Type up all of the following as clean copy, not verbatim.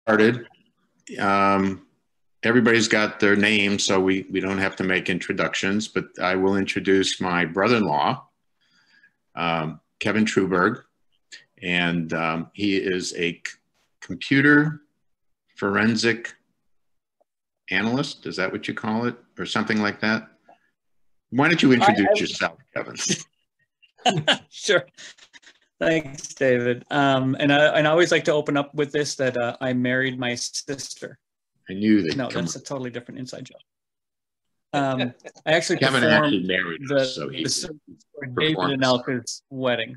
started. Everybody's got their name, so we don't have to make introductions, but I will introduce my brother-in-law, Kevin Truberg, and he is a computer forensic analyst. Is that what you call it, or something like that? Why don't you introduce yourself, Kevin? Sure. Thanks, David. And I always like to open up with this, that I married my sister. I knew that. No, that's a totally different inside joke. I actually Kevin actually married us, so he's David and Elka's wedding.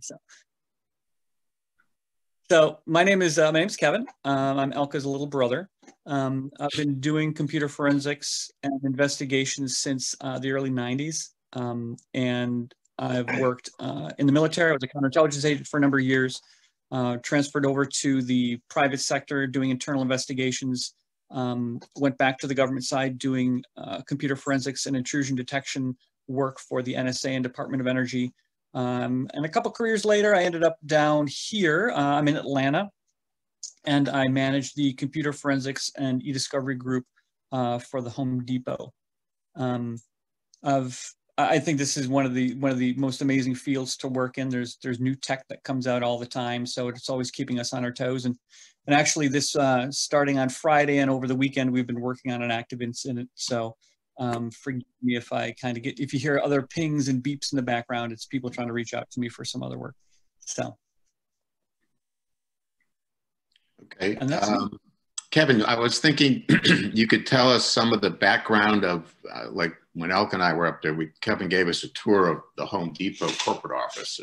So my name's Kevin. I'm Elka's little brother. I've been doing computer forensics and investigations since the early 90s. And I've worked in the military. I was a counterintelligence agent for a number of years, transferred over to the private sector doing internal investigations, went back to the government side doing computer forensics and intrusion detection work for the NSA and Department of Energy. And a couple careers later, I ended up down here. I'm in Atlanta, and I manage the computer forensics and e-discovery group for the Home Depot. I think this is one of the most amazing fields to work in. There's new tech that comes out all the time, so it's always keeping us on our toes. And actually, this starting on Friday and over the weekend, we've been working on an active incident. So forgive me if if you hear other pings and beeps in the background, it's people trying to reach out to me for some other work. So. Okay. Kevin, I was thinking you could tell us some of the background of, like when Elka and I were up there, Kevin gave us a tour of the Home Depot corporate office.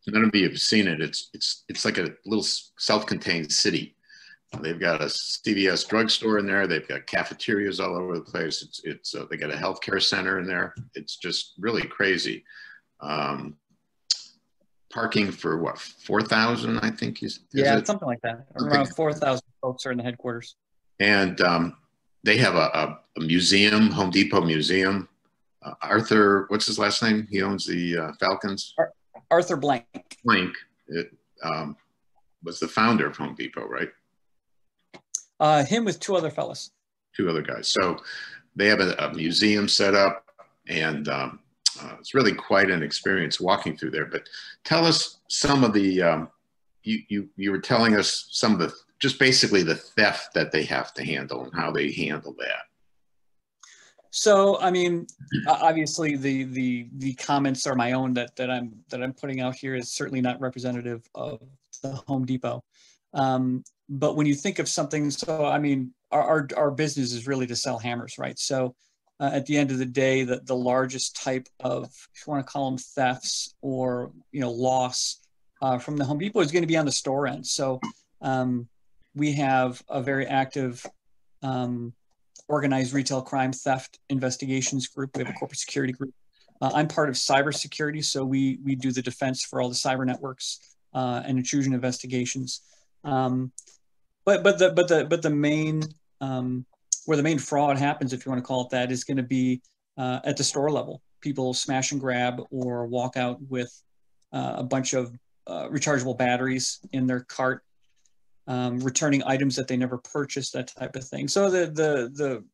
None of you have seen it. It's like a little self-contained city. They've got a CVS drugstore in there. They've got cafeterias all over the place. They got a healthcare center in there. It's just really crazy. Parking for what, 4,000, I think. Yeah, something like that. Around 4,000 folks are in the headquarters. And they have a museum, Home Depot museum. Arthur, what's his last name? He owns the Falcons. Arthur Blank. Blank was the founder of Home Depot, right? Him with two other fellas. Two other guys. So they have a museum set up, and it's really quite an experience walking through there. But tell us some of the, you were telling us some of the, just basically the theft that they have to handle and how they handle that. So, I mean, obviously the comments are my own that I'm putting out here is certainly not representative of the Home Depot. But when you think of something, so I mean, our business is really to sell hammers, right? So at the end of the day, the largest type of, if you want to call them thefts or, loss from the Home Depot is going to be on the store end. So we have a very active organized retail crime theft investigations group. We have a corporate security group. I'm part of cybersecurity, so we do the defense for all the cyber networks and intrusion investigations. But the main where the main fraud happens, if you want to call it that, is going to be at the store level. People smash and grab or walk out with a bunch of rechargeable batteries in their cart, returning items that they never purchased, that type of thing. So the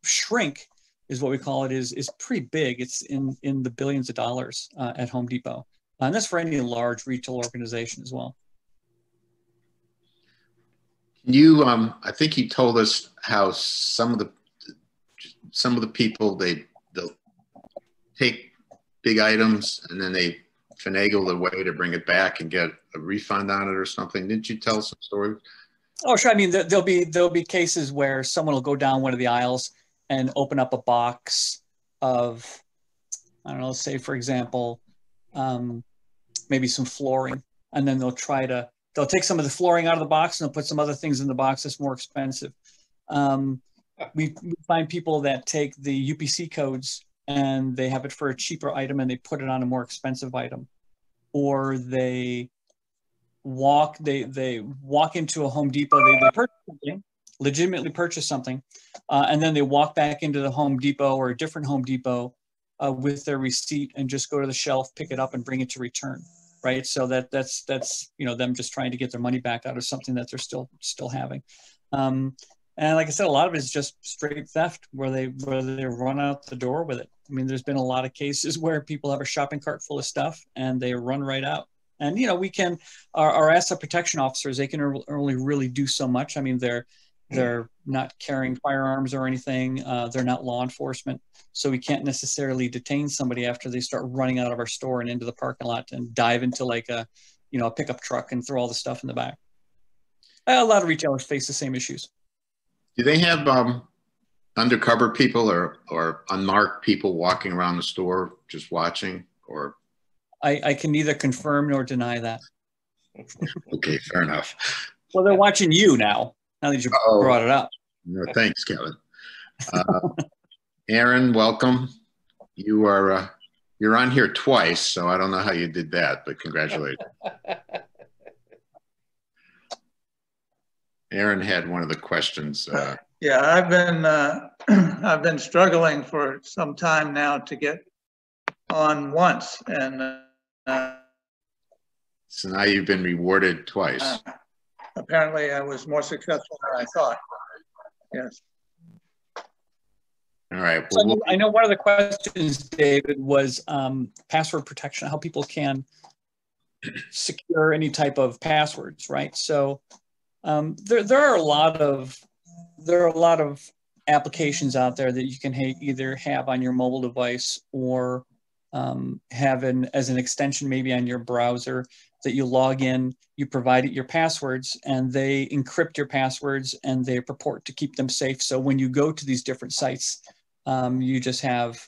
shrink is what we call it is pretty big. It's in the billions of dollars at Home Depot, and that's for any large retail organization as well. You, I think you told us how some of the people they'll take big items and then they finagle the way to bring it back and get a refund on it or something. Didn't you tell some stories? Oh, sure. I mean, there'll be cases where someone will go down one of the aisles and open up a box of, I don't know, let's say for example, maybe some flooring, and then they'll take some of the flooring out of the box and they'll put some other things in the box that's more expensive. We find people that take the UPC codes and they have it for a cheaper item and they put it on a more expensive item. Or they walk into a Home Depot, they purchase something, legitimately purchase something, and then they walk back into the Home Depot or a different Home Depot with their receipt and just go to the shelf, pick it up and bring it to return. Right, so that's them just trying to get their money back out of something that they're still having. And like I said, a lot of it is just straight theft where they run out the door with it. I mean, there's been a lot of cases where people have a shopping cart full of stuff and they run right out. And, you know, we can, our asset protection officers, they can only really do so much. I mean, they're not carrying firearms or anything. They're not law enforcement. So we can't necessarily detain somebody after they start running out of our store and into the parking lot and dive into like a, you know, a pickup truck and throw all the stuff in the back. A lot of retailers face the same issues. Do they have undercover people or unmarked people walking around the store just watching? Or I can neither confirm nor deny that. Okay, fair enough. Well, they're watching you now that you brought it up. No, thanks, Kevin. Aaron, welcome. You're on here twice, so I don't know how you did that, but congratulations. Aaron had one of the questions. Yeah, I've been struggling for some time now to get on once, and so now you've been rewarded twice. Apparently, I was more successful than I thought. Yes. All right. Well, so I know one of the questions, David, was password protection, how people can secure any type of passwords, right? So there are a lot of applications out there that you can either have on your mobile device or have as an extension maybe on your browser that you log in, you provide it your passwords, and they encrypt your passwords and they purport to keep them safe. So when you go to these different sites, you just have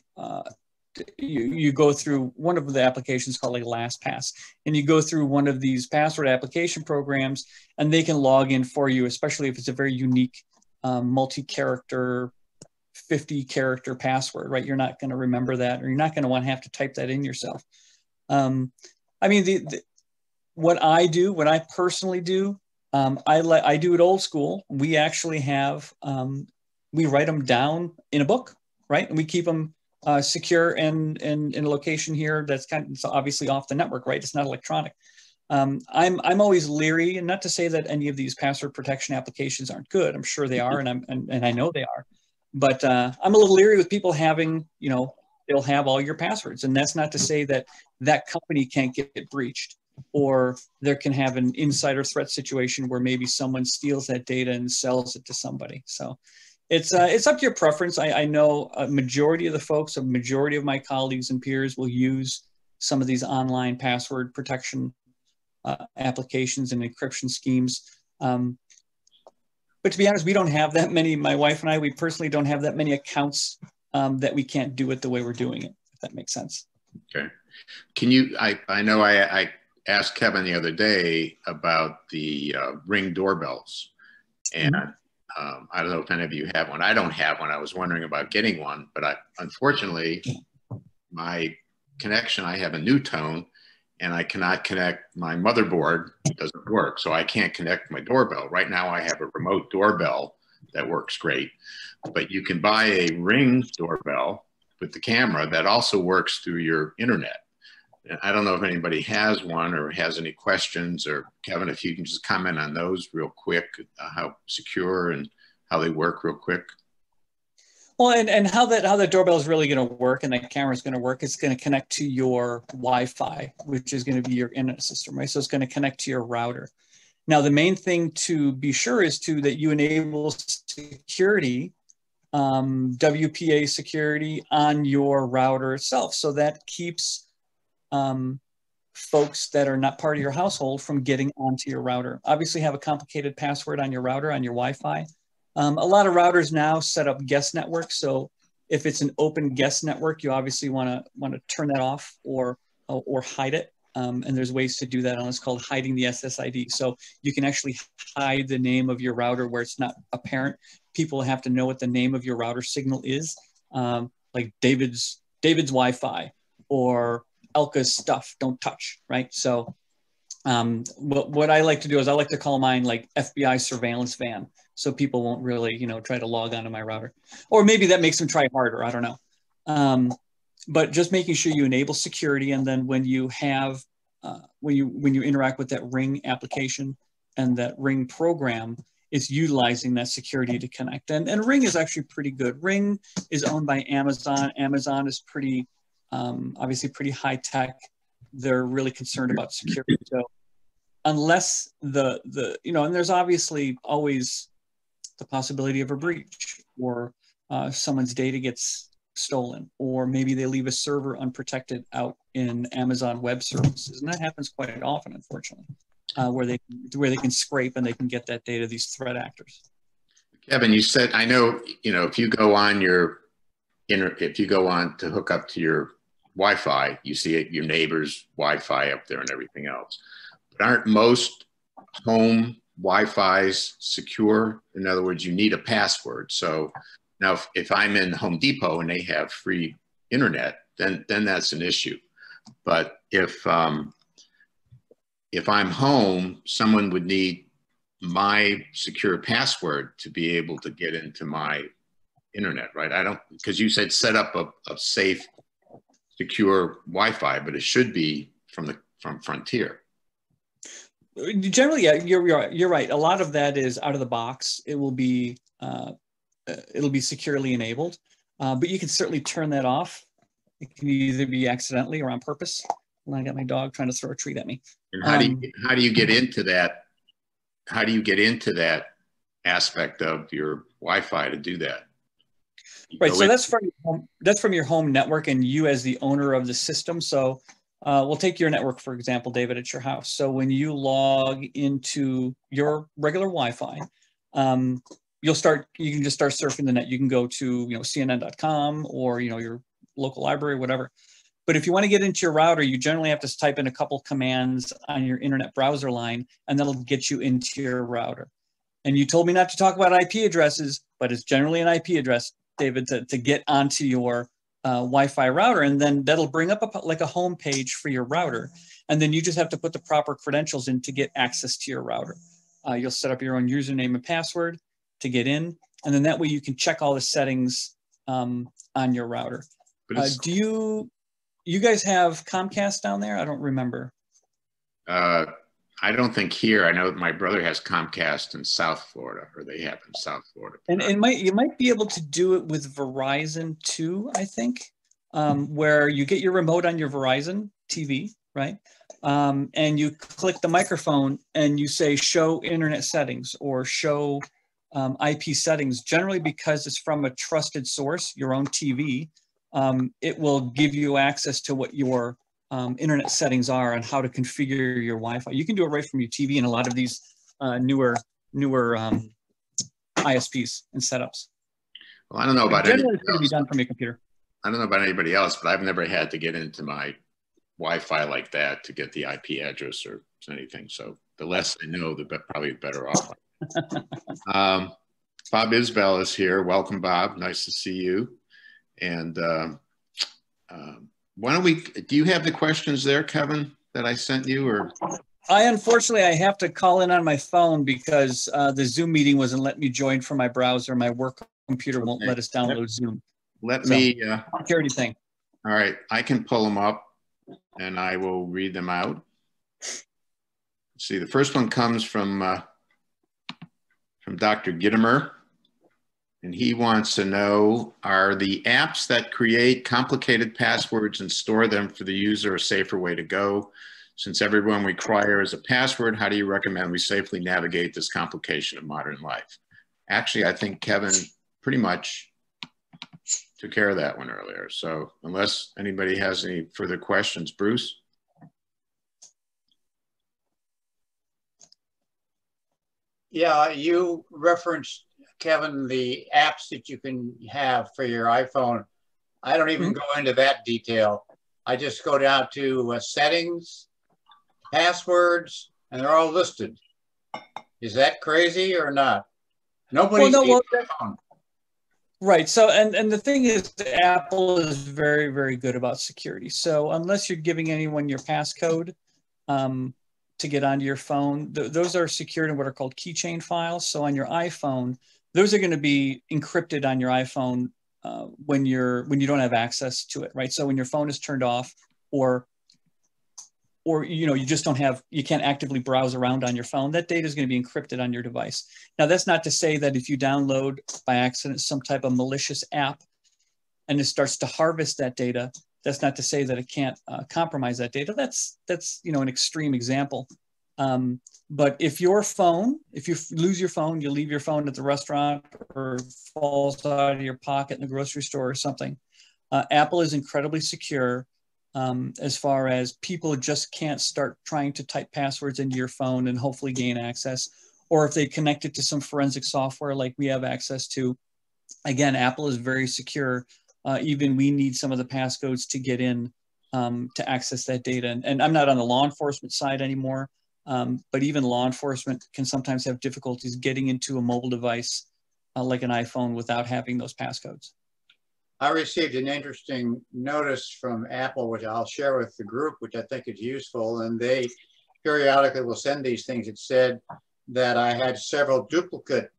you go through one of the applications called like LastPass, and you go through one of these password application programs, and they can log in for you, especially if it's a very unique multi-character 50-character password, right? You're not going to remember that, or you're not going to want to have to type that in yourself. I mean, what I personally do, I do it old school. We actually have, we write them down in a book, right? And we keep them secure and in a location here that's it's obviously off the network, right? It's not electronic. I'm always leery, and not to say that any of these password protection applications aren't good. I'm sure they are, and I know they are. But I'm a little leery with people having, you know, they'll have all your passwords, and that's not to say that that company can't get breached, or there can have an insider threat situation where maybe someone steals that data and sells it to somebody. So it's up to your preference. I know a majority of the folks, a majority of my colleagues and peers will use some of these online password protection applications and encryption schemes. But to be honest, we don't have that many. My wife and I, we personally don't have that many accounts that we can't do it the way we're doing it, if that makes sense. Okay. Can you, I know I asked Kevin the other day about the Ring doorbells, and I don't know if any of you have one. I don't have one. I was wondering about getting one, but unfortunately, my connection, I have a NuTone, and I cannot connect my motherboard. It doesn't work, so I can't connect my doorbell. Right now I have a remote doorbell that works great, but you can buy a Ring doorbell with the camera that also works through your internet. And I don't know if anybody has one or has any questions, or Kevin, if you can just comment on those real quick, how secure and how they work real quick. Well, and how the doorbell is really going to work and the camera is going to work, it's going to connect to your Wi-Fi, which is going to be your internet system, right? So it's going to connect to your router. Now, the main thing to be sure is that you enable security, WPA security on your router itself. So that keeps folks that are not part of your household from getting onto your router. Obviously, have a complicated password on your router, on your Wi-Fi. A lot of routers now set up guest networks. So if it's an open guest network, you obviously want to turn that off or hide it. And there's ways to do that. It's called hiding the SSID. So you can actually hide the name of your router where it's not apparent. People have to know what the name of your router signal is, like David's Wi-Fi or Elka's stuff. Don't touch, right? So what I like to do is I like to call mine like FBI surveillance van. So people won't really, you know, try to log onto my router, or maybe that makes them try harder. I don't know. But just making sure you enable security, and then when you have, when you interact with that Ring application and that Ring program, it's utilizing that security to connect. And Ring is actually pretty good. Ring is owned by Amazon. Amazon is pretty, obviously pretty high tech. They're really concerned about security. So unless you know, and there's obviously always the possibility of a breach, or someone's data gets stolen, or maybe they leave a server unprotected out in Amazon Web Services, and that happens quite often, unfortunately, where they can scrape and they can get that data. These threat actors. Kevin, you said, I know, you know, if you go on if you go on to hook up to your Wi-Fi, you see your neighbor's Wi-Fi up there and everything else. But aren't most home Wi-Fi's secure? In other words, you need a password. So now if I'm in Home Depot and they have free internet, then that's an issue. But if I'm home, someone would need my secure password to be able to get into my internet, right? I don't, because you said set up a safe, secure Wi-Fi, but it should be from Frontier. Generally, yeah, you're right. A lot of that is out of the box. It'll be securely enabled, but you can certainly turn that off. It can either be accidentally or on purpose. And I got my dog trying to throw a treat at me. And how do you get into that? How do you get into that aspect of your Wi-Fi to do that? Right. So that's from your home network, and you as the owner of the system. So we'll take your network, for example, David, at your house. So when you log into your regular Wi-Fi, you can just start surfing the net. You can go to, CNN.com or, your local library, whatever. But if you want to get into your router, you generally have to type in a couple commands on your internet browser line, and that'll get you into your router. And you told me not to talk about IP addresses, but it's generally an IP address, David, to get onto your Wi-Fi router, and then that'll bring up like a home page for your router, and then you just have to put the proper credentials in to get access to your router. You'll set up your own username and password to get in, and then that way you can check all the settings on your router. Do you guys have Comcast down there? I don't remember. I don't think here. I know my brother has Comcast in South Florida, or they have in South Florida. And you might be able to do it with Verizon too, I think, where you get your remote on your Verizon TV, right? And you click the microphone and you say show internet settings or show IP settings, generally because it's from a trusted source, your own TV. It will give you access to what your internet settings are and how to configure your Wi-Fi. You can do it right from your TV and a lot of these newer ISPs and setups. Well, I don't know about generally it's going to be done from your computer. I don't know about anybody else, but I've never had to get into my Wi-Fi like that to get the IP address or anything. So the less I know, probably better off. Bob Isbell is here. Welcome, Bob. Nice to see you. And why don't do you have the questions there, Kevin, that I sent you, or? Unfortunately, I have to call in on my phone because the Zoom meeting wasn't letting me join from my browser. My work computer won't let us download Zoom. Security thing. All right, I can pull them up and I will read them out. Let's see, the first one comes from Dr. Gittimer. And he wants to know, are the apps that create complicated passwords and store them for the user a safer way to go? Since everyone requires a password, how do you recommend we safely navigate this complication of modern life? Actually, I think Kevin pretty much took care of that one earlier. So unless anybody has any further questions, Bruce? Yeah, you referenced, Kevin, the apps that you can have for your iPhone. I don't even go into that detail. I just go down to settings, passwords, and they're all listed. Is that crazy or not? Nobody's right. So, and the thing is, Apple is very, very good about security. So unless you're giving anyone your passcode to get onto your phone, those are secured in what are called keychain files. So on your iPhone, those are going to be encrypted on your iPhone when you don't have access to it, right? So when your phone is turned off, or or you just don't have, you can't actively browse around on your phone, that data is going to be encrypted on your device. Now, that's not to say that if you download by accident some type of malicious app and it starts to harvest that data, that's not to say that it can't compromise that data. That's an extreme example. But if you lose your phone, you leave your phone at the restaurant or falls out of your pocket in the grocery store or something, Apple is incredibly secure as far as people just can't start trying to type passwords into your phone and hopefully gain access. Or if they connect it to some forensic software like we have access to, again, Apple is very secure. Even we need some of the passcodes to get in to access that data. And I'm not on the law enforcement side anymore, but even law enforcement can sometimes have difficulties getting into a mobile device like an iPhone without having those passcodes. I received an interesting notice from Apple, which I'll share with the group, which I think is useful. And they periodically will send these things. It said that I had several duplicate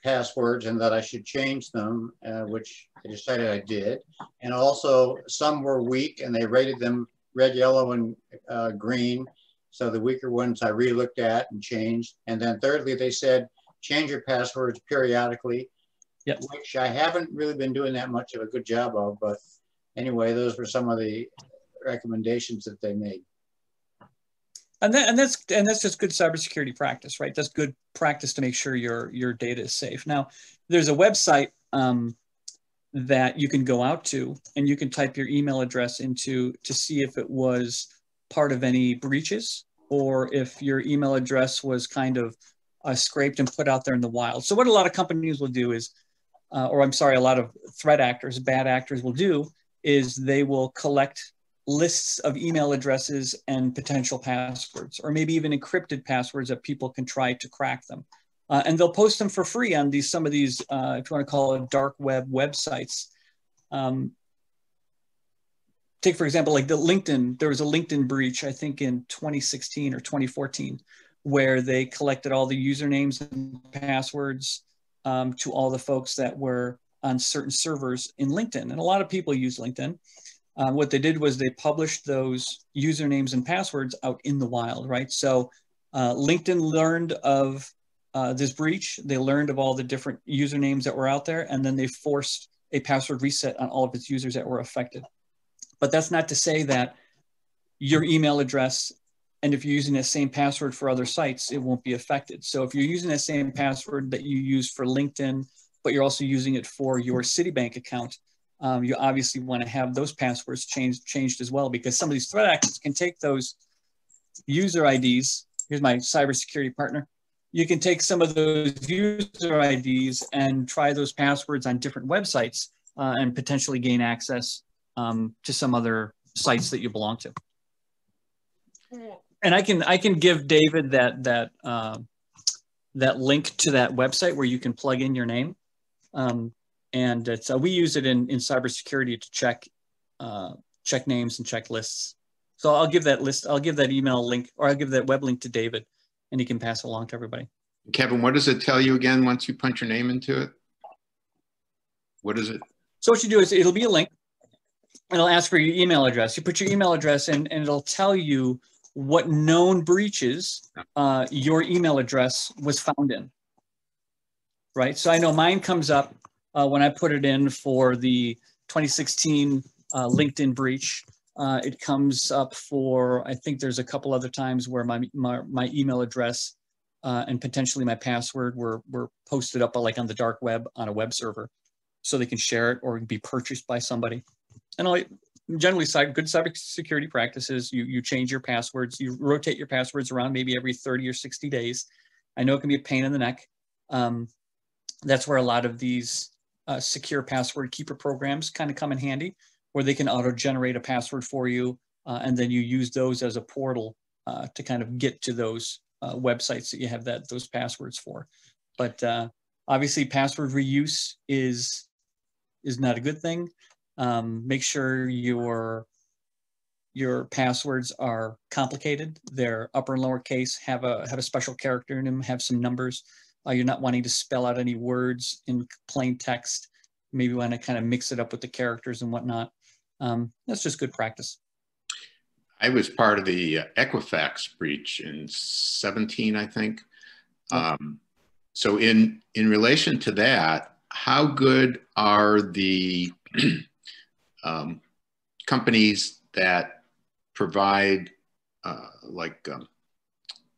passwords and that I should change them, which I decided I did. And also some were weak and they rated them red, yellow, and green. So the weaker ones I re-looked at and changed. And then thirdly, they said, change your passwords periodically. Yep. Which I haven't really been doing that much of a good job of, but anyway, those were some of the recommendations that they made. And that's just good cybersecurity practice, right? That's good practice to make sure your data is safe. Now, there's a website that you can go out to, and you can type your email address into to see if it was part of any breaches or if your email address was kind of scraped and put out there in the wild. So what a lot of companies will do is, a lot of threat actors, bad actors will do is they will collect lists of email addresses and potential passwords, or maybe even encrypted passwords that people can try to crack them. And they'll post them for free on some of these, if you want to call it dark web websites. Take, for example, like the LinkedIn, there was a LinkedIn breach, I think in 2016 or 2014, where they collected all the usernames and passwords to all the folks that were on certain servers in LinkedIn. And a lot of people use LinkedIn. What they did was they published those usernames and passwords out in the wild, right? So LinkedIn learned of this breach. They learned of all the different usernames that were out there, and then they forced a password reset on all of its users that were affected. But that's not to say that your email address, and if you're using the same password for other sites, it won't be affected. So if you're using the same password that you use for LinkedIn, but you're also using it for your Citibank account, you obviously want to have those passwords changed as well, because some of these threat actors can take those user IDs. Here's my cybersecurity partner. You can take some of those user IDs and try those passwords on different websites and potentially gain access to some other sites that you belong to. And I can give David that link to that website where you can plug in your name. And it's, we use it in cybersecurity to check names and check lists. So I'll give that list, I'll give that email link, or I'll give that web link to David, and he can pass it along to everybody. Kevin, what does it tell you again once you punch your name into it? What is it? So what you do is it'll be a link. It'll ask for your email address. You put your email address in, and it'll tell you what known breaches your email address was found in. Right. So I know mine comes up when I put it in for the 2016 LinkedIn breach. It comes up for, I think there's a couple other times where my email address and potentially my password were posted up like on the dark web on a web server, so they can share it or be purchased by somebody. And generally, good cybersecurity practices, you change your passwords, you rotate your passwords around maybe every 30 or 60 days. I know it can be a pain in the neck. That's where a lot of these secure password keeper programs kind of come in handy, where they can auto-generate a password for you, and then you use those as a portal to kind of get to those websites that you have those passwords for. But obviously, password reuse is not a good thing. Make sure your passwords are complicated. They're upper and lower case, have a special character in them, have some numbers. You're not wanting to spell out any words in plain text. Maybe want to kind of mix it up with the characters and whatnot. That's just good practice. I was part of the Equifax breach in 17, I think. So in relation to that, how good are the companies that provide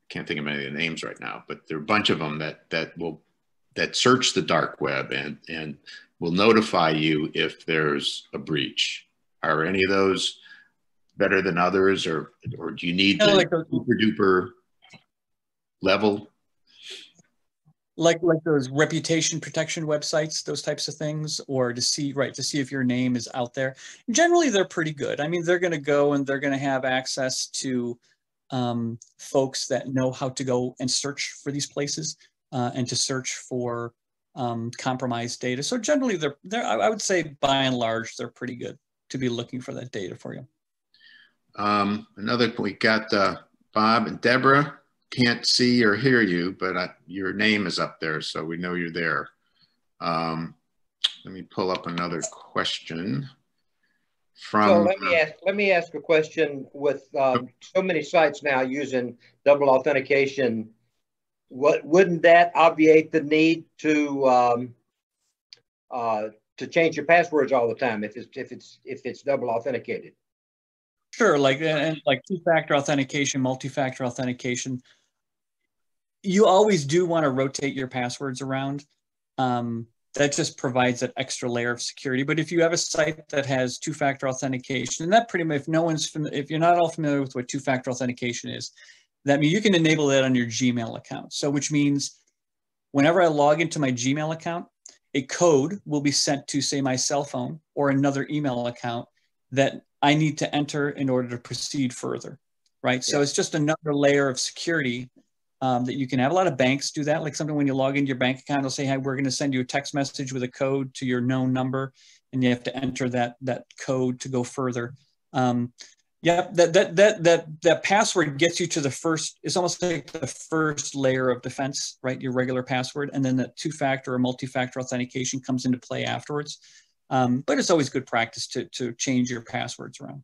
can't think of any of the names right now, but there are a bunch of them that search the dark web and will notify you if there's a breach. Are any of those better than others, or do you need the super duper level? Like those reputation protection websites, those types of things, or to see if your name is out there. Generally, they're pretty good. I mean, they're going to go and they're going to have access to folks that know how to go and search for these places and to search for compromised data. So generally, I would say by and large, they're pretty good to be looking for that data for you. We got Bob and Deborah. Can't see or hear you, but your name is up there, so we know you're there. Let me pull up another question. So let me ask a question. With so many sites now using double authentication, wouldn't that obviate the need to change your passwords all the time if it's double authenticated? Sure, like two-factor authentication, multi-factor authentication. You always do want to rotate your passwords around. That just provides that extra layer of security. But if you have a site that has two-factor authentication, and that pretty much, if you're not all familiar with what two-factor authentication is, that means you can enable that on your Gmail account. So which means whenever I log into my Gmail account, a code will be sent to, say, my cell phone or another email account that I need to enter in order to proceed further, right? Yeah. So it's just another layer of security that you can have. A lot of banks do that. Like something when you log into your bank account, they'll say, hey, we're going to send you a text message with a code to your known number, and you have to enter that code to go further. Yeah, that password gets you to the first, it's almost like the first layer of defense, right? Your regular password, and then the two-factor or multi-factor authentication comes into play afterwards. But it's always good practice to change your passwords around.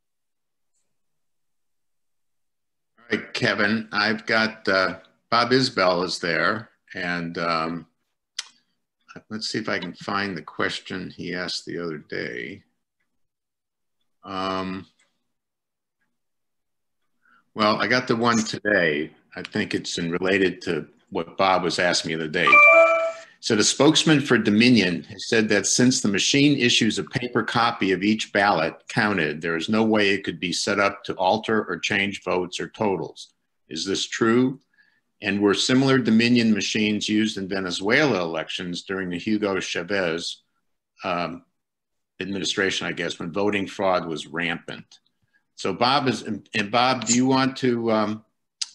All right, Kevin, I've got Bob Isbell is there, and let's see if I can find the question he asked the other day. Well, I got the one today. I think it's related to what Bob was asking me the other day. So the spokesman for Dominion has said that since the machine issues a paper copy of each ballot counted, there is no way it could be set up to alter or change votes or totals. Is this true? And were similar Dominion machines used in Venezuela elections during the Hugo Chavez administration, I guess, when voting fraud was rampant? So Bob Bob, do you want to,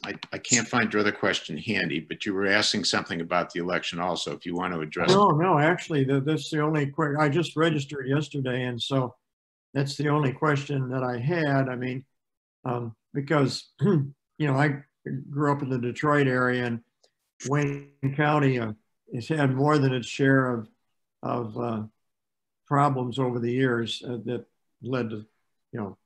I can't find your other question handy, but you were asking something about the election also, if you want to address it. No, actually, that's the only question. I just registered yesterday, and so that's the only question that I had. I mean, because, you know, I grew up in the Detroit area, and Wayne County has had more than its share of problems over the years that led to, you know,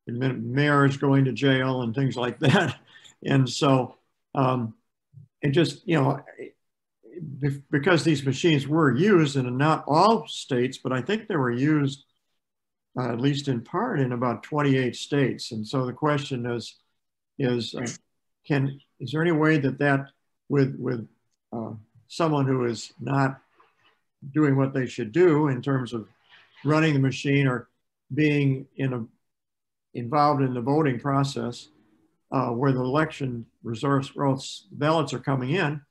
mayors going to jail and things like that. And so it just, you know, because these machines were used in not all states, but I think they were used at least in part in about 28 states. And so the question is there any way that with someone who is not doing what they should do in terms of running the machine or being involved in the voting process, where the election results ballots are coming in,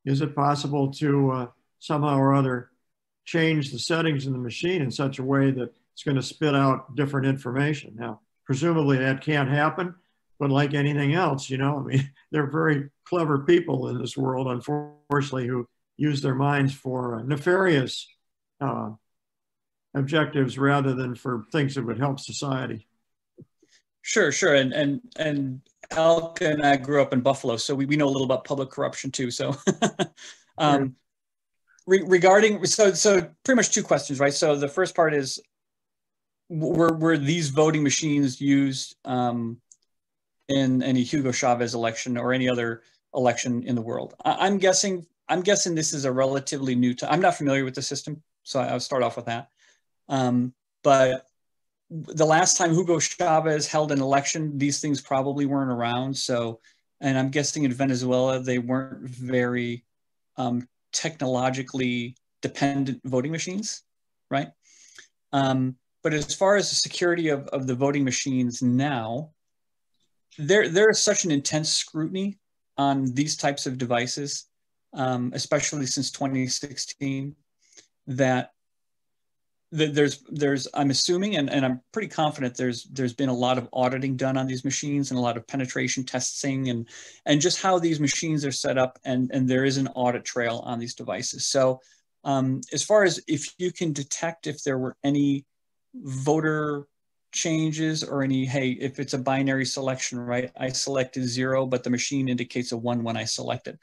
is it possible to somehow or other change the settings in the machine in such a way that it's going to spit out different information? Now, presumably that can't happen, but like anything else, you know, I mean, they're very clever people in this world, unfortunately, who use their minds for nefarious objectives rather than for things that would help society. Sure. And Alka and I grew up in Buffalo, so we know a little about public corruption too. So regarding, so pretty much two questions, right? So the first part is, were these voting machines used in any Hugo Chavez election or any other election in the world. I'm guessing this is a relatively new time. I'm not familiar with the system, so I'll start off with that. But the last time Hugo Chavez held an election, these things probably weren't around. So, and I'm guessing in Venezuela, they weren't very technologically dependent voting machines, right? But as far as the security of the voting machines now, there is such an intense scrutiny on these types of devices, especially since 2016, that there's I'm assuming, and I'm pretty confident there's been a lot of auditing done on these machines and a lot of penetration testing and just how these machines are set up, and there is an audit trail on these devices. So as far as if you can detect if there were any voter changes or any, hey, if it's a binary selection, right? I selected 0, but the machine indicates a 1 when I selected.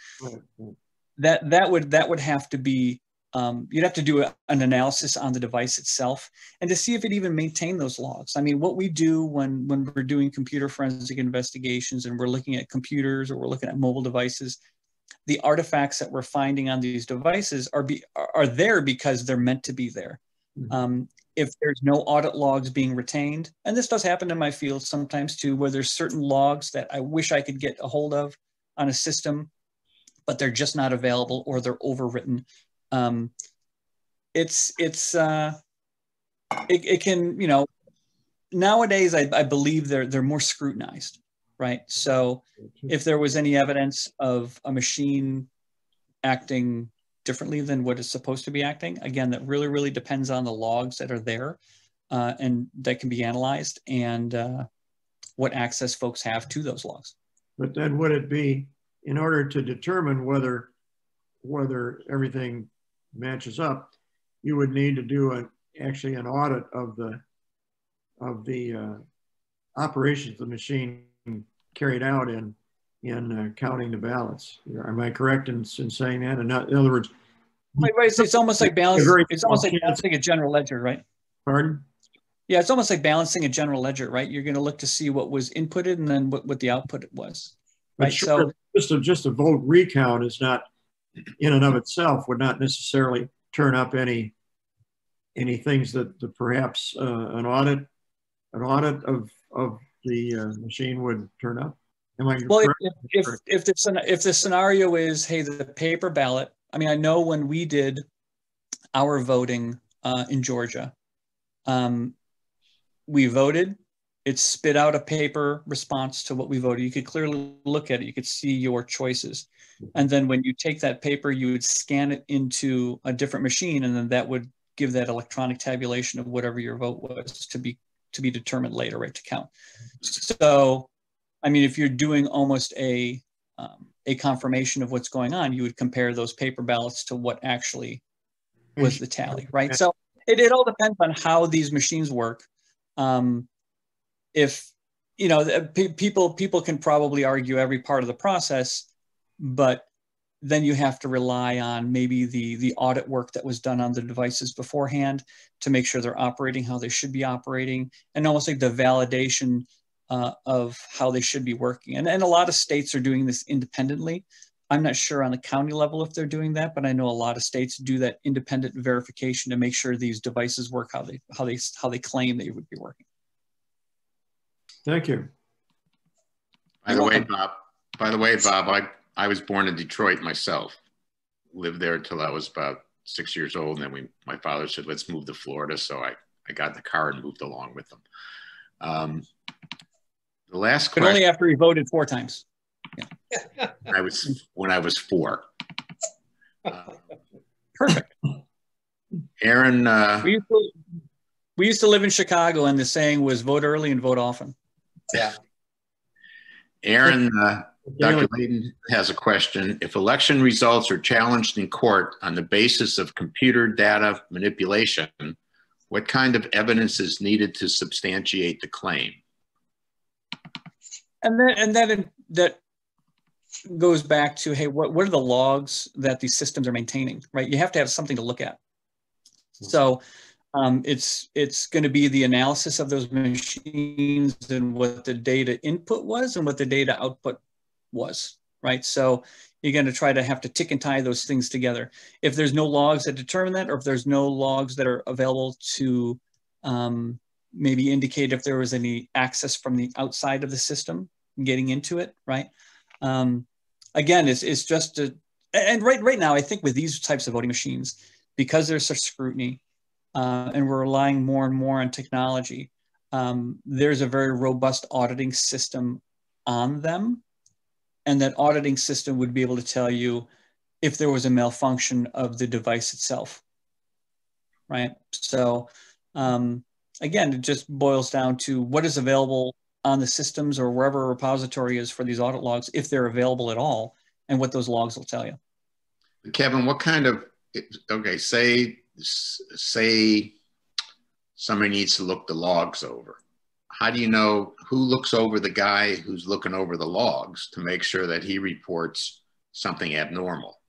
That would have to be, you'd have to do an analysis on the device itself and to see if it even maintained those logs. I mean, what we do when we're doing computer forensic investigations and we're looking at computers or we're looking at mobile devices, the artifacts that we're finding on these devices are there because they're meant to be there. If there's no audit logs being retained, and this does happen in my field sometimes too, where there's certain logs that I wish I could get a hold of on a system, but they're just not available or they're overwritten. It can, you know, nowadays I believe they're more scrutinized, right? So if there was any evidence of a machine acting differently than what it's supposed to be acting, again, that really depends on the logs that are there and that can be analyzed and what access folks have to those logs. But then would it be, in order to determine whether everything matches up, you would need to do actually an audit of the operations of the machine carried out in counting the ballots. Am I correct in saying that? In other words, it's almost like balancing. It's almost like balancing a general ledger, right? Pardon? Yeah, it's almost like balancing a general ledger, right? You're going to look to see what was inputted and then what the output was, right? Sure, so just a vote recount is not, in and of itself, would not necessarily turn up any things that perhaps an audit of the machine would turn up. Am I well, if the scenario is, hey, the paper ballot. I mean, I know when we did our voting in Georgia, we voted. It spit out a paper response to what we voted. You could clearly look at it. You could see your choices. And then when you take that paper, you would scan it into a different machine, and then that would give that electronic tabulation of whatever your vote was to be determined later, right, to count. So, I mean, if you're doing almost a confirmation of what's going on, you would compare those paper ballots to what actually was the tally, right? So it all depends on how these machines work. If, you know, people can probably argue every part of the process, but then you have to rely on maybe the audit work that was done on the devices beforehand to make sure they're operating how they should be operating, and almost like the validation of how they should be working. And a lot of states are doing this independently. I'm not sure on the county level if they're doing that, but I know a lot of states do that independent verification to make sure these devices work how they claim they would be working. Thank you. By the way, Bob, I was born in Detroit myself. Lived there until I was about 6 years old, and then my father said, "Let's move to Florida." So I got in the car and moved along with them. The last question. But only after he voted 4 times. Yeah. when I was 4. Perfect. Aaron. We used to live in Chicago, and the saying was "vote early and vote often." Yeah. Aaron, Dr. Layden has a question. If election results are challenged in court on the basis of computer data manipulation, what kind of evidence is needed to substantiate the claim? And that goes back to, hey, what are the logs that these systems are maintaining, right? You have to have something to look at. So It's going to be the analysis of those machines and what the data input was and what the data output was, right? So you're going to try to have to tick and tie those things together. If there's no logs that determine that, or if there's no logs that are available to maybe indicate if there was any access from the outside of the system getting into it, right? Again, it's just and right now, I think with these types of voting machines, because there's such scrutiny, and we're relying more and more on technology, there's a very robust auditing system on them. And that auditing system would be able to tell you if there was a malfunction of the device itself, right? So again, it just boils down to what is available on the systems or wherever a repository is for these audit logs, if they're available at all, and what those logs will tell you. Kevin, what kind of, okay, say somebody needs to look the logs over. How do you know who looks over the guy who's looking over the logs to make sure that he reports something abnormal?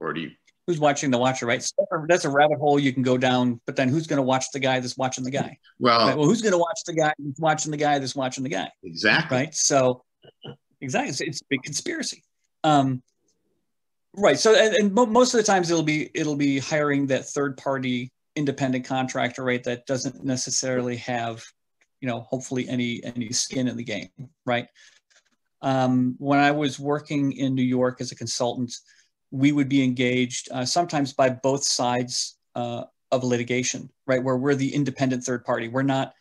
Or do you? Who's watching the watcher, right? So that's a rabbit hole you can go down, but then who's going to watch the guy that's watching the guy? Well, right? Well, who's going to watch the guy that's watching the guy that's watching the guy? Exactly. Right. So exactly. It's a big conspiracy. Right. So, and most of the times it'll be hiring that third party independent contractor, right? That doesn't necessarily have, hopefully any skin in the game, right? When I was working in New York as a consultant, we would be engaged sometimes by both sides of litigation, right? Where we're the independent third party. We're not,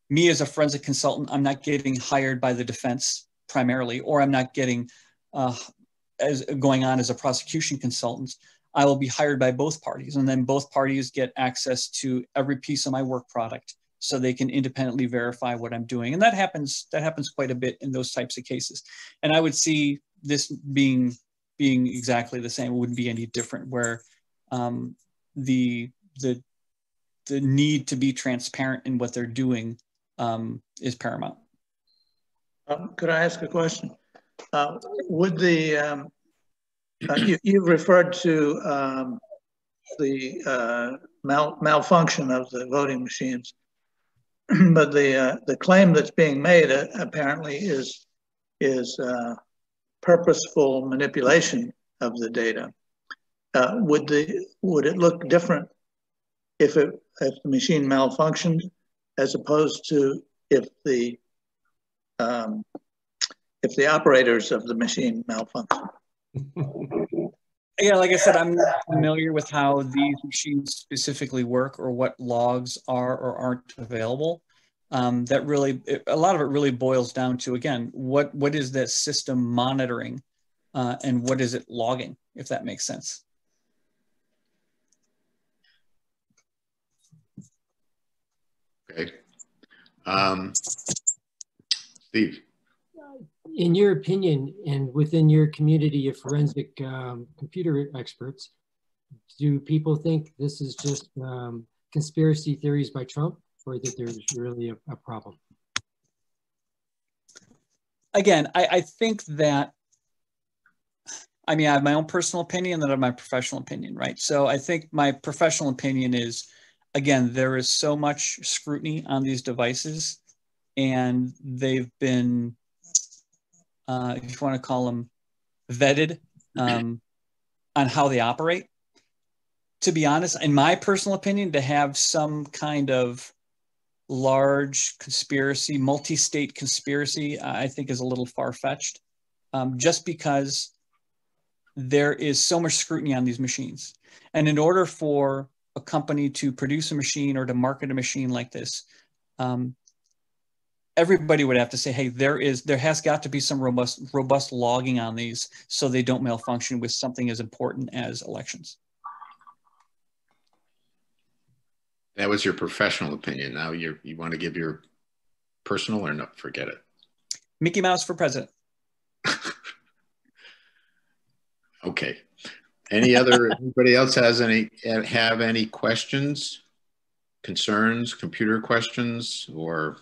me as a forensic consultant, I'm not getting hired by the defense primarily, or I'm not getting as going on as a prosecution consultant. I will be hired by both parties, and then both parties get access to every piece of my work product so they can independently verify what I'm doing. And that happens quite a bit in those types of cases. And I would see this being exactly the same. It wouldn't be any different, where the need to be transparent in what they're doing is paramount. Could I ask a question? Would the you referred to the malfunction of the voting machines, but the claim that's being made apparently is purposeful manipulation of the data. Would it look different if the machine malfunctioned, as opposed to if the operators of the machine malfunction? Yeah, like I said, I'm not familiar with how these machines specifically work or what logs are or aren't available. That really, a lot of it really boils down to, again, what is that system monitoring and what is it logging, if that makes sense. Okay. Steve. In your opinion, and within your community of forensic computer experts, do people think this is just conspiracy theories by Trump, or that there's really a problem? Again, I think that, I mean, I have my own personal opinion and then I have my professional opinion, right? So I think my professional opinion is, again, there is so much scrutiny on these devices, and they've been, if you want to call them, vetted on how they operate. To be honest, in my personal opinion, to have some kind of large conspiracy, multi-state conspiracy, I think is a little far-fetched, just because there is so much scrutiny on these machines. And in order for a company to produce a machine or to market a machine like this, everybody would have to say, hey, there has got to be some robust logging on these so they don't malfunction with something as important as elections. That was your professional opinion. Now you want to give your personal, or no? Forget it. Mickey Mouse for president. Okay. Anybody else have any questions, concerns, computer questions, or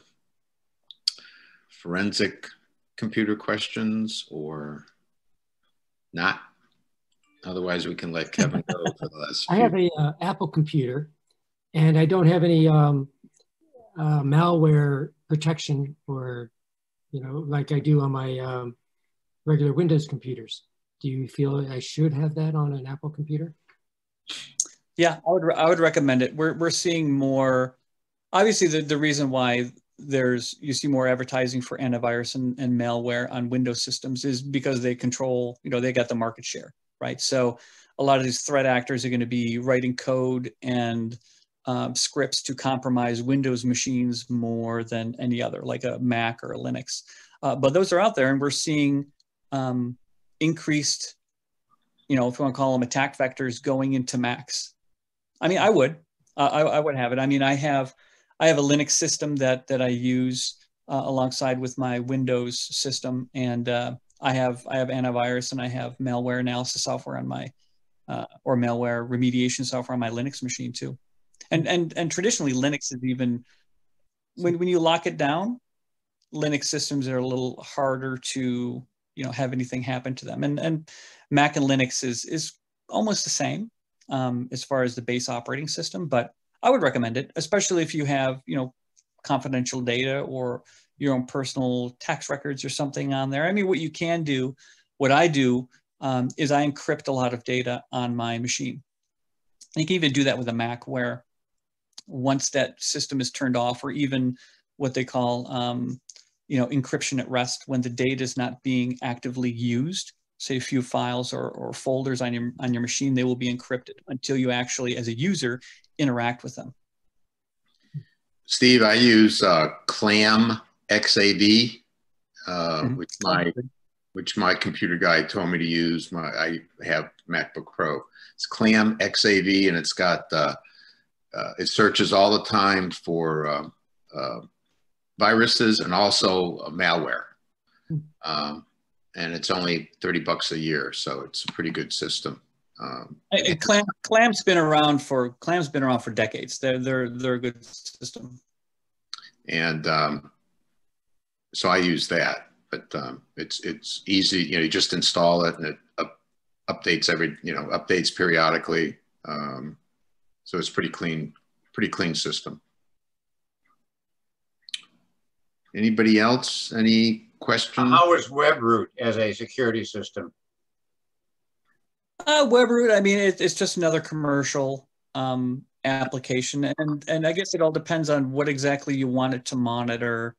forensic computer questions, or not? Otherwise, we can let Kevin go for the last few. I have a Apple computer, and I don't have any malware protection, or like I do on my regular Windows computers. Do you feel I should have that on an Apple computer? Yeah, I would recommend it. We're seeing more. Obviously, the reason why you see more advertising for antivirus and malware on Windows systems is because they control, they got the market share, right? So a lot of these threat actors are going to be writing code and scripts to compromise Windows machines more than any other, like a Mac or a Linux. But those are out there, and we're seeing increased, if you want to call them attack vectors, going into Macs. I mean, I would have it. I mean, I have a Linux system that I use alongside with my Windows system, and I have antivirus and I have malware analysis software on my or malware remediation software on my Linux machine too. And traditionally, Linux is even when you lock it down, Linux systems are a little harder to have anything happen to them. And Mac and Linux is almost the same as far as the base operating system, but I would recommend it, especially if you have confidential data or your own personal tax records or something on there. I mean, what I do is I encrypt a lot of data on my machine. And you can even do that with a Mac, where once that system is turned off, or even what they call encryption at rest, when the data is not being actively used, say a few files or folders on your machine, they will be encrypted until you actually, as a user, interact with them. Steve, I use Clam XAV, which my computer guy told me to use. I have MacBook Pro. It's Clam XAV, and it's got it searches all the time for viruses and also malware. And it's only $30 a year, so it's a pretty good system. Clam's been around for decades. They're a good system. And so I use that, but it's easy. You just install it, and it updates updates periodically. So it's pretty clean system. Anybody else? Any questions? How is WebRoot as a security system? WebRoot, I mean, it's just another commercial application, and I guess it all depends on what exactly you want it to monitor,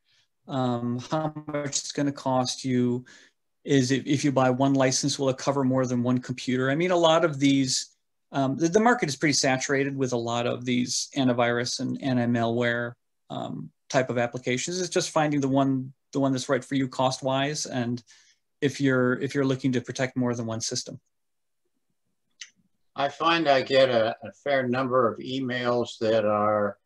how much it's going to cost you. If you buy one license, will it cover more than one computer? I mean, a lot of these, the market is pretty saturated with a lot of these antivirus and anti-malware type of applications. It's just finding the one that's right for you cost-wise, and if you're looking to protect more than one system. I find I get a fair number of emails that are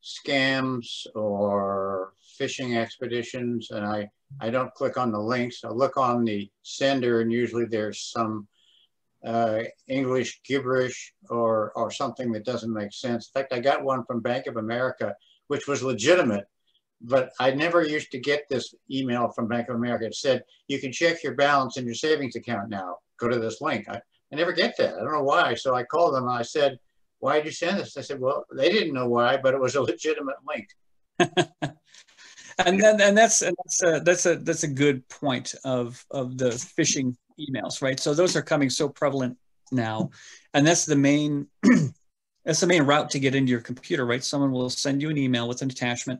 scams or phishing expeditions, and I don't click on the links. I look on the sender, and usually there's some English gibberish or something that doesn't make sense. In fact, I got one from Bank of America, which was legitimate, but I never used to get this email from Bank of America. It said, you can check your balance in your savings account now. Go to this link. I never get that. I don't know why. So I called them and I said, why did you send this? I said, well, they didn't know why, but it was a legitimate link. and that's a good point of the phishing emails, right? So those are coming so prevalent now, and that's the main route to get into your computer, right? Someone will send you an email with an attachment.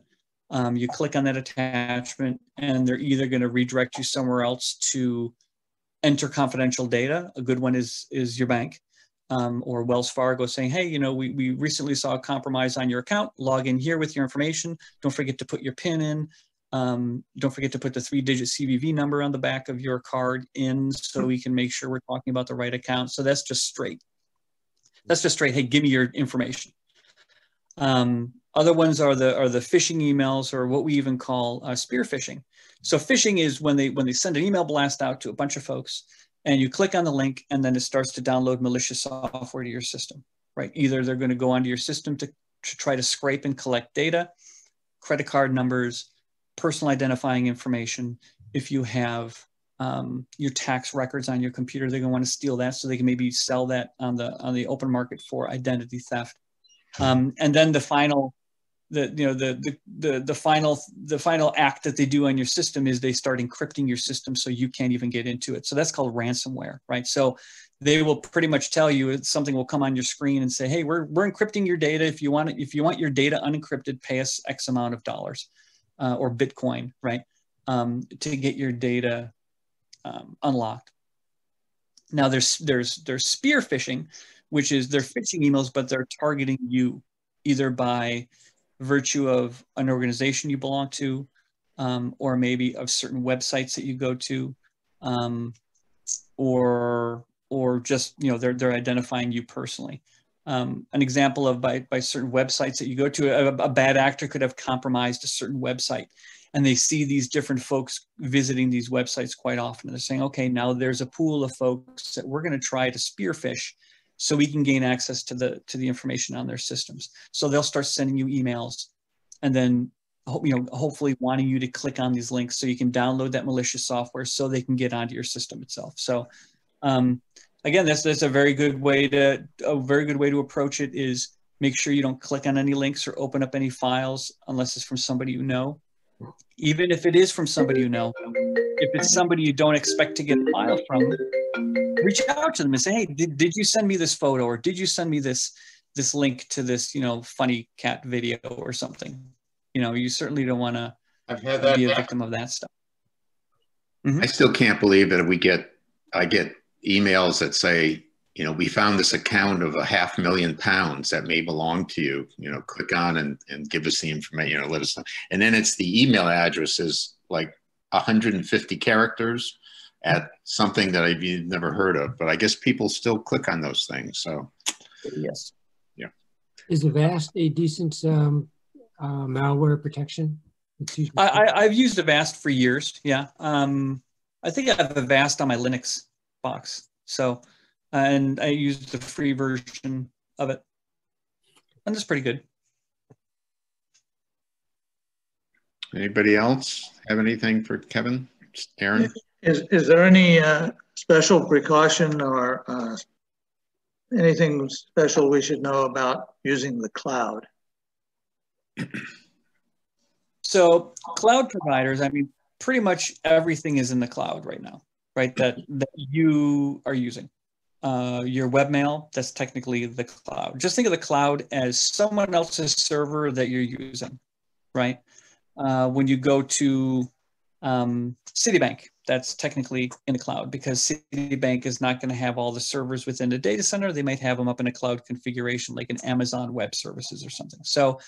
You click on that attachment, and they're either going to redirect you somewhere else to enter confidential data. A good one is your bank, or Wells Fargo saying, hey, we recently saw a compromise on your account. Log in here with your information. Don't forget to put your PIN in. Don't forget to put the 3-digit CVV number on the back of your card in, so we can make sure we're talking about the right account. So that's just straight. Hey, give me your information. Other ones are the phishing emails, or what we even call spear phishing. So phishing is when they send an email blast out to a bunch of folks, and you click on the link, and then it starts to download malicious software to your system, right? Either they're going to go onto your system to try to scrape and collect data, credit card numbers, personal identifying information. If you have your tax records on your computer, they're going to want to steal that so they can maybe sell that on the open market for identity theft. And then the final act that they do on your system is they start encrypting your system so you can't even get into it. So that's called ransomware, right? So they will pretty much tell you, something will come on your screen and say, hey, we're encrypting your data. If you want your data unencrypted, pay us X amount of dollars or Bitcoin, right? To get your data unlocked. Now there's spear phishing, which is they're phishing emails, but they're targeting you either by virtue of an organization you belong to, or maybe of certain websites that you go to, or just, they're identifying you personally. An example of by certain websites that you go to, a bad actor could have compromised a certain website, and they see these different folks visiting these websites quite often. They're saying, okay, now there's a pool of folks that we're going to try to spearfish so we can gain access to the information on their systems. So they'll start sending you emails, and then hopefully wanting you to click on these links so you can download that malicious software so they can get onto your system itself. So again, that's a very good way to approach it, is make sure you don't click on any links or open up any files unless it's from somebody you know. Even if it is from somebody you know, if it's somebody you don't expect to get a file from, reach out to them and say, hey, did you send me this photo, or did you send me this link to this funny cat video or something? You certainly don't want to be a victim of that stuff. Mm-hmm. I still can't believe that I get emails that say, we found this account of £500,000 that may belong to you. Click on and give us the information. Let us know. And then it's the email address is like 150 characters at something that I've never heard of. But I guess people still click on those things. So yes, yeah. Is Avast a decent malware protection? I've used Avast for years. Yeah, I think I have Avast on my Linux box. So. And I used the free version of it, and it's pretty good. Anybody else have anything for Kevin? Aaron? Is there any special precaution or anything special we should know about using the cloud? So cloud providers, pretty much everything is in the cloud right now, right? That you are using. Your webmail, that's technically the cloud. Just think of the cloud as someone else's server that you're using, right? When you go to Citibank, that's technically in the cloud, because Citibank is not going to have all the servers within the data center. They might have them up in a cloud configuration, like an Amazon Web Services or something. So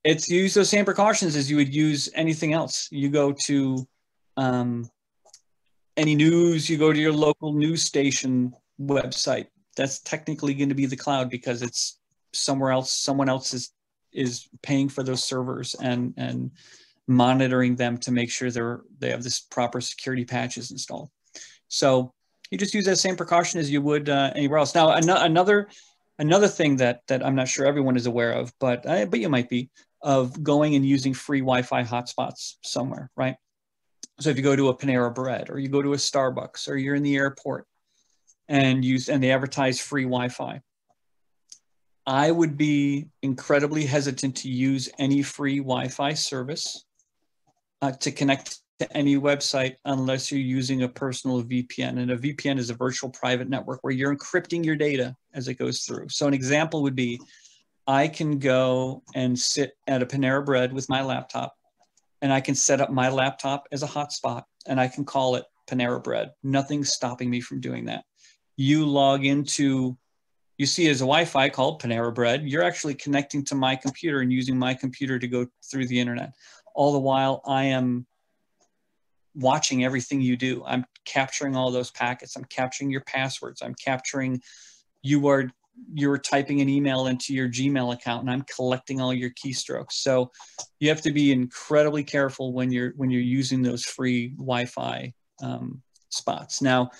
it's use those same precautions as you would use anything else. You go to any news, you go to your local news station website. That's technically going to be the cloud, because it's somewhere else. Someone else is paying for those servers and monitoring them to make sure they have this proper security patches installed. So you just use that same precaution as you would anywhere else. Now, another thing that I'm not sure everyone is aware of, but you might be, of going and using free Wi-Fi hotspots somewhere, right? So if you go to a Panera Bread, or you go to a Starbucks, or you're in the airport and they advertise free Wi-Fi, I would be incredibly hesitant to use any free Wi-Fi service to connect to any website unless you're using a personal VPN. And a VPN is a virtual private network where you're encrypting your data as it goes through. So an example would be, I can go and sit at a Panera Bread with my laptop, and I can set up my laptop as a hotspot, and I can call it Panera Bread. Nothing's stopping me from doing that. You log into, you see as a Wi-Fi called Panera Bread, you're actually connecting to my computer and using my computer to go through the internet. All the while I am watching everything you do. I'm capturing all those packets. I'm capturing your passwords. I'm capturing, you're typing an email into your Gmail account, and I'm collecting all your keystrokes. So you have to be incredibly careful when you're using those free Wi-Fi spots. Now,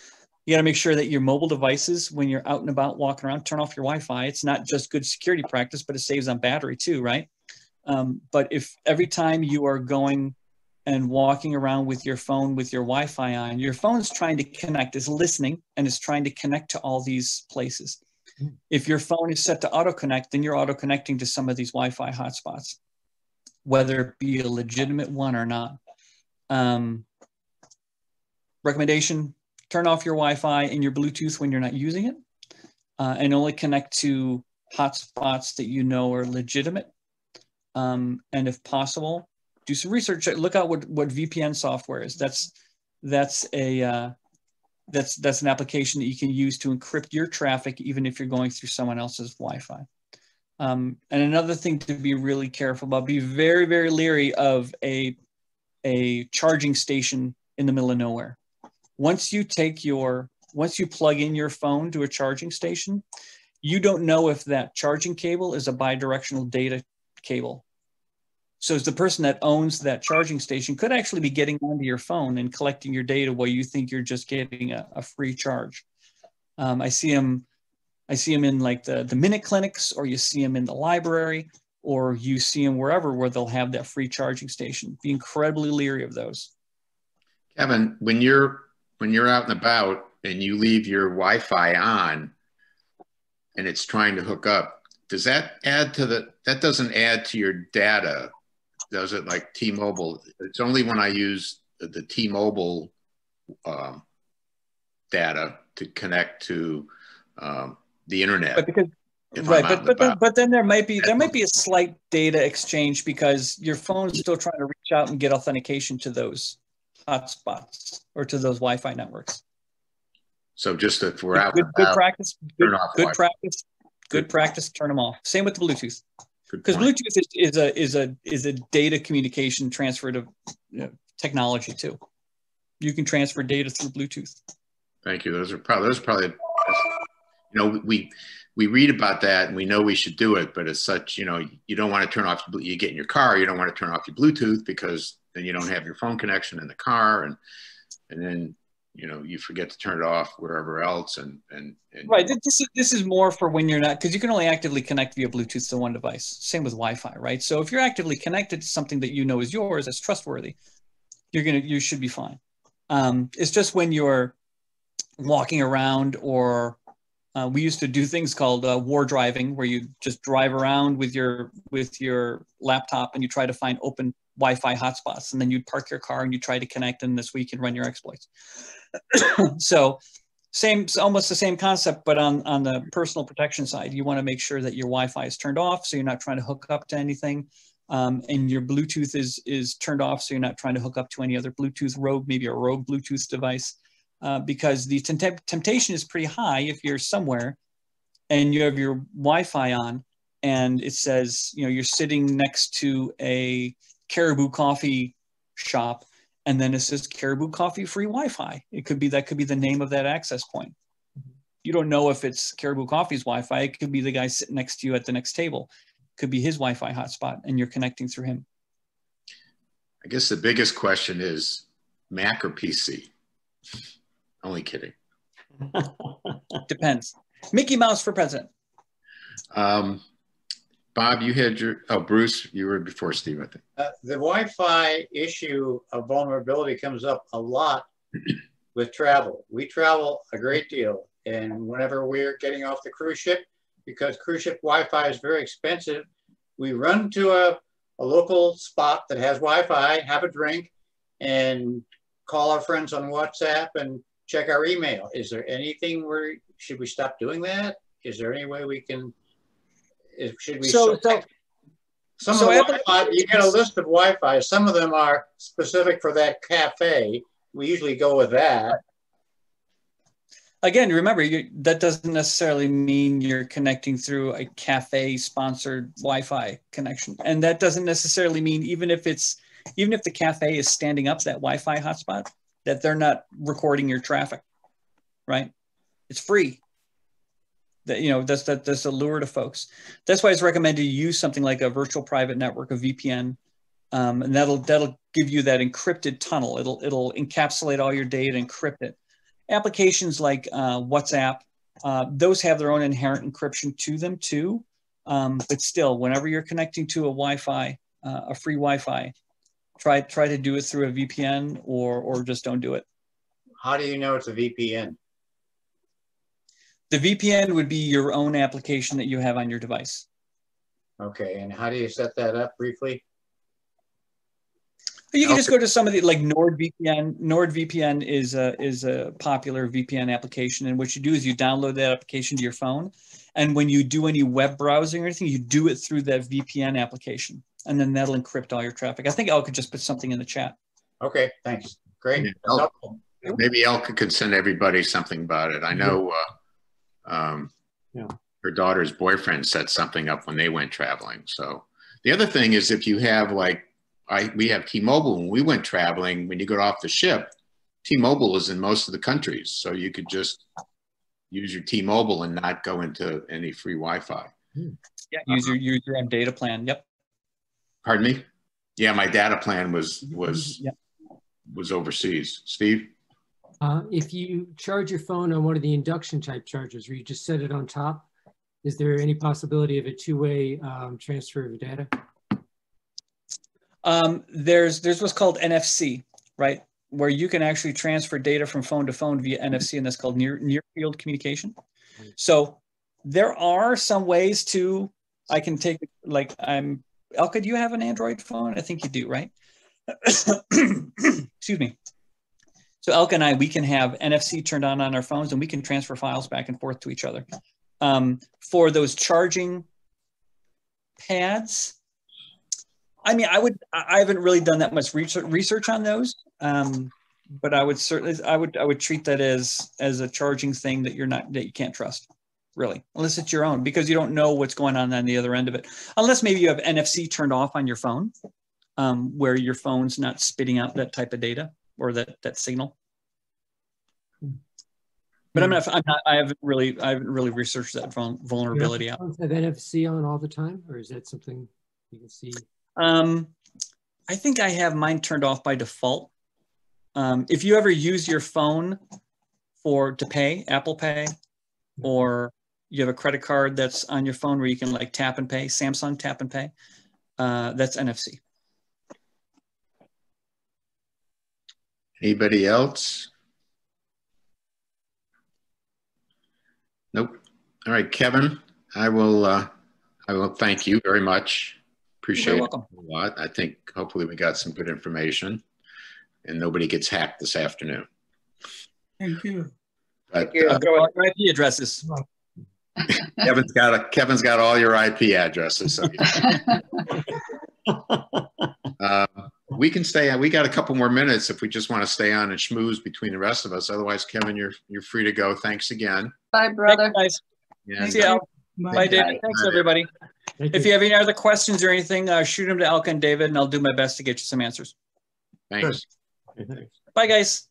you got to make sure that your mobile devices, when you're out and about walking around, turn off your Wi-Fi. It's not just good security practice, but it saves on battery too, right? But if every time you are going and walking around with your phone with your Wi-Fi on, your phone's trying to connect, is listening, and is trying to connect to all these places. If your phone is set to auto-connect, then you're auto-connecting to some of these Wi-Fi hotspots, whether it be a legitimate one or not. Recommendation, turn off your Wi-Fi and your Bluetooth when you're not using it, and only connect to hotspots that you know are legitimate. And if possible, do some research. Look out what VPN software is. That's an application that you can use to encrypt your traffic, even if you're going through someone else's Wi-Fi. And another thing to be really careful about, be very, very leery of a charging station in the middle of nowhere. Once you plug in your phone to a charging station, you don't know if that charging cable is a bidirectional data cable. So the person that owns that charging station could actually be getting onto your phone and collecting your data while you think you're just getting a free charge. I see them in like the minute clinics, or you see them in the library, or you see them wherever where they'll have that free charging station. Be incredibly leery of those. Kevin, when you're out and about and you leave your Wi-Fi on and it's trying to hook up, does that add to that doesn't add to your data, does it, like T-Mobile? It's only when I use the T-Mobile data to connect to the internet. But because, but then there might be a slight data exchange because your phone is still trying to reach out and get authentication to those hotspots or to those Wi-Fi networks. So just if we're out, good practice, good practice, turn them off. Same with the Bluetooth, because Bluetooth is a data communication transfer to technology too. You can transfer data through Bluetooth. Thank you. Those are probably, we read about that and we know we should do it, but as such, you don't want to turn off, you get in your car, you don't want to turn off your Bluetooth because then you don't have your phone connection in the car, and then you forget to turn it off wherever else. And right. This is more for when you're not, because you can only actively connect via Bluetooth to one device. Same with Wi-Fi, right? So if you're actively connected to something that you know is yours, that's trustworthy, you should be fine. It's just when you're walking around, or we used to do things called war driving, where you just drive around with your laptop and you try to find open Wi-Fi hotspots, and then you'd park your car and you try to connect, and this way you can run your exploits. So almost the same concept, but on the personal protection side, you want to make sure that your Wi-Fi is turned off, so you're not trying to hook up to anything, and your Bluetooth is turned off, so you're not trying to hook up to any other Bluetooth rogue, maybe a rogue Bluetooth device, because the temptation is pretty high if you're somewhere and you have your Wi-Fi on and it says, you're sitting next to a Caribou Coffee shop, and then it says Caribou Coffee free Wi-Fi. That could be the name of that access point. You don't know if it's Caribou Coffee's Wi-Fi. It could be the guy sitting next to you at the next table. It could be his Wi-Fi hotspot, and you're connecting through him. I guess the biggest question is Mac or PC? Only kidding. Depends. Mickey Mouse for president. Bob, you had Bruce, you were before Steve, I think. The Wi-Fi issue of vulnerability comes up a lot with travel. We travel a great deal, and whenever we're getting off the cruise ship, because cruise ship Wi-Fi is very expensive, we run to a local spot that has Wi-Fi, have a drink, and call our friends on WhatsApp and check our email. Is there anything should we stop doing that? Is there any way we can? Should we? Some of the Wi-Fi, you get a list of Wi-Fi. Some of them are specific for that cafe. We usually go with that. Again, remember, that doesn't necessarily mean you're connecting through a cafe-sponsored Wi-Fi connection, and that doesn't necessarily mean even if the cafe is standing up that Wi-Fi hotspot, that they're not recording your traffic, right? It's free. That's a lure to folks. That's why it's recommended you use something like a virtual private network, a VPN, and that'll give you that encrypted tunnel. It'll encapsulate all your data, encrypt it. Applications like WhatsApp, those have their own inherent encryption to them too. But still, whenever you're connecting to a Wi-Fi, a free Wi-Fi, try to do it through a VPN or just don't do it. How do you know it's a VPN? The VPN would be your own application that you have on your device. Okay, and how do you set that up briefly? You can just go to some of the, like NordVPN. NordVPN is a popular VPN application, and what you do is you download that application to your phone, and when you do any web browsing or anything, you do it through that VPN application, and then that'll encrypt all your traffic. I think Elle could just put something in the chat. Okay, thanks. Great. Yeah, maybe Elka could send everybody something about it. I know her daughter's boyfriend set something up when they went traveling. So the other thing is, if you have like, we have T-Mobile when we went traveling, when you got off the ship, T-Mobile is in most of the countries. So you could just use your T-Mobile and not go into any free Wi-Fi. Yeah, use your own data plan. Yep. Pardon me? Yeah, my data plan was overseas. Steve? If you charge your phone on one of the induction type chargers where you just set it on top, is there any possibility of a two-way transfer of data? There's what's called NFC, right? Where you can actually transfer data from phone to phone via NFC, and that's called near field communication. So there are some ways to, I can take, like, Elka, do you have an Android phone? I think you do, right? Excuse me. So Elka and we can have NFC turned on our phones, and we can transfer files back and forth to each other. For those charging pads, I mean, I haven't really done that much research on those, but I would certainly, I would treat that as a charging thing that you can't trust, really, unless it's your own, because you don't know what's going on the other end of it, unless maybe you have NFC turned off on your phone, where your phone's not spitting out that type of data or that signal. But I haven't really researched that vulnerability out. Have NFC on all the time, or is that something you can see? I think I have mine turned off by default. If you ever use your phone to pay, Apple Pay, or you have a credit card that's on your phone where you can like tap and pay, Samsung Tap and Pay, that's NFC. Anybody else? Nope. All right, Kevin, I will thank you very much. Appreciate it a lot. I think hopefully we got some good information and nobody gets hacked this afternoon. Thank you. But, IP addresses. Kevin's got all your IP addresses. So we can stay on. We got a couple more minutes if we just want to stay on and schmooze between the rest of us. Otherwise, Kevin, you're free to go. Thanks again. Bye, brother. Thanks, guys. See you. Bye, David. Thanks, everybody. If you have any other questions or anything, shoot them to Elka and David, and I'll do my best to get you some answers. Thanks. Bye, guys.